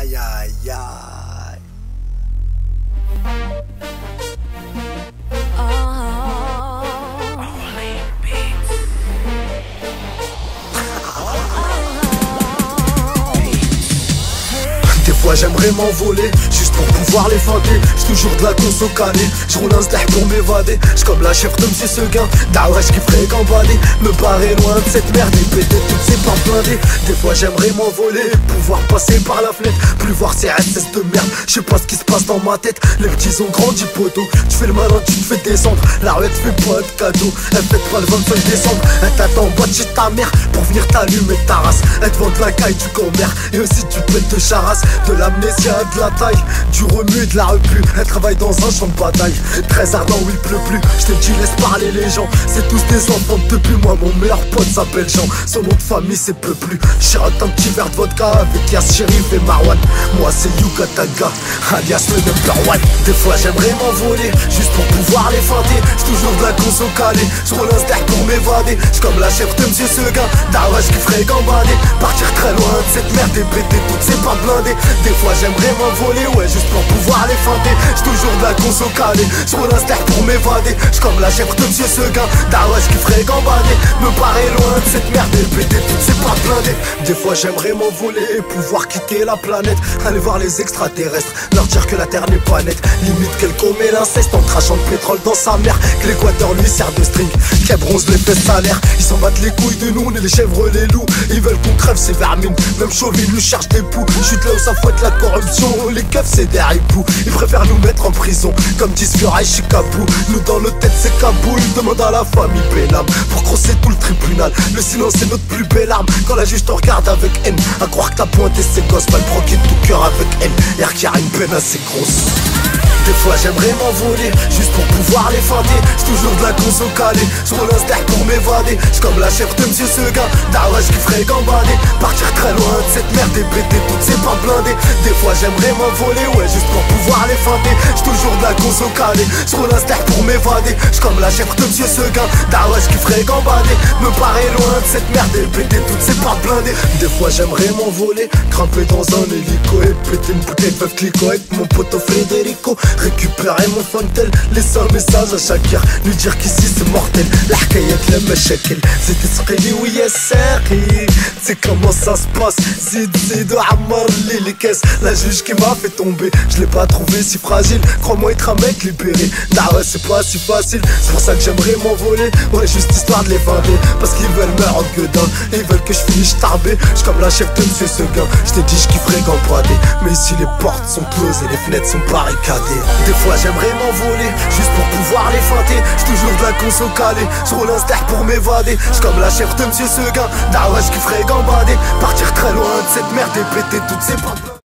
Aïe aïe aïe. Des fois j'aimerais m'envoler, juste pour pouvoir les feinter. J'suis toujours de la cause au calé, j'roule un stack pour m'évader. J'suis comme la chèvre de Monsieur Seguin, Dawesh qui ferait gambader. Me barrer loin de cette merde et péter toutes ces portes blindées. Des fois j'aimerais m'envoler, pouvoir passer par la fenêtre, plus voir ces SS de merde. J'sais pas ce qui se passe dans ma tête, les petits ont grandi poteau. Tu fais le malin, tu te fais descendre, la ruette fait pas de cadeau. Elle fête pas le 25 décembre, elle t'attend en bas de chez ta mère pour venir t'allumer ta race. Elle te vend de la caille du commère et aussi tu pètes de charasse. De l'amnésia, de la taille, du remue, de la repu. Elle travaille dans un champ de bataille, très ardent où il pleut plus. Je te dis laisse parler les gens, c'est tous des enfants de plus. Moi mon meilleur pote s'appelle Jean, son nom de famille c'est peu plus. J'rate un petit verre de vodka avec Yas, Shérif et Marwan. Moi c'est Yuka Taga, alias le number one. Des fois j'aimerais m'envoler, juste pour pouvoir les feinter. J'suis toujours de la cause au calé, j'roule un stack pour m'évader. J'suis comme la chèvre de Monsieur Seguin, Dawesh qui ferait gambader. Partir très loin de cette merde et péter toutes ces portes blindées. Des fois j'aimerais m'envoler, ouais juste pour pouvoir les feinter. J'suis toujours de la cause au calé, j'roule un stack pour m'évader. J'suis comme la chèvre de Monsieur Seguin, Dawesh qui ferait gambader. Me barrer loin de cette merde et péter toutes ces portes blindées. Des fois j'aimerais m'envoler et pouvoir quitter la planète. Aller voir les extraterrestres, leur dire que la terre n'est pas nette. Limite qu'elle commet l'inceste en crachant de pétrole dans sa mère. Que l'équateur lui sert de string, qu'elle bronze les fesses salaires. Ils s'en battent les couilles de nous, on est les chèvres, les loups. Ils veulent qu'on crève ces vermines, même Chauvin lui cherche des poux. Chute là où ça fouette la corruption, les keufs c'est des ripoux. Ils préfèrent nous mettre en prison, comme disent Furaï Chicago. Nous dans nos têtes c'est Kaboul, demande à la famille Benham pour crosser tout le tribunal. Le silence est notre plus belle arme, quand la juge te regarde avec haine. À croire que t'as pointé ses gosses, mal broqué de tout cœur avec haine. Air qui a une peine assez grosse. Des fois j'aimerais m'envoler, juste pour pouvoir les feinter. J'suis toujours de la cause au calé, j'roule un stack pour m'évader. J'suis comme la chèvre de Monsieur Seguin, Dawesh qui ferait gambader. Partir très loin de cette merde et péter toutes ces portes blindées. Des fois j'aimerais m'envoler, ouais juste pour pouvoir les feinter. J'suis toujours de la cause au calé, j'roule un stack pour m'évader. J'suis comme la chèvre de Monsieur Seguin, Dawesh qui ferait gambader. Me barrer loin de cette merde et péter toutes ces portes blindées. Des fois j'aimerais m'envoler, grimper dans un hélico et péter une bouteille de Clico avec mon poteau Federico. Récupérer mon fontel, laisser un message à chaque heure, lui dire qu'ici c'est mortel. L'hkayat la mashakil, c'était sqili ou yassaqi. C'est comment ça se passe, zid Ammar les caisses. La juge qui m'a fait tomber, je l'ai pas trouvé si fragile. Crois-moi être un mec libéré, nah ouais c'est pas si facile. C'est pour ça que j'aimerais m'envoler, ouais juste histoire de les vendre. Parce qu'ils veulent me rendre gueudin, ils veulent que je finisse tarbé. J'suis comme la chef de Monsieur Seguin, j't'ai dit j'kifferais gambader. Mais ici les portes sont closes et les fenêtres sont barricadées. Des fois j'aimerais m'envoler, juste pour pouvoir les feinter. J'suis toujours de la cause au calé, j'roule un stack pour m'évader. J'suis comme la chèvre de Monsieur Seguin, Dawesh qui ferait gambader. Partir très loin de cette merde et péter toutes ces portes.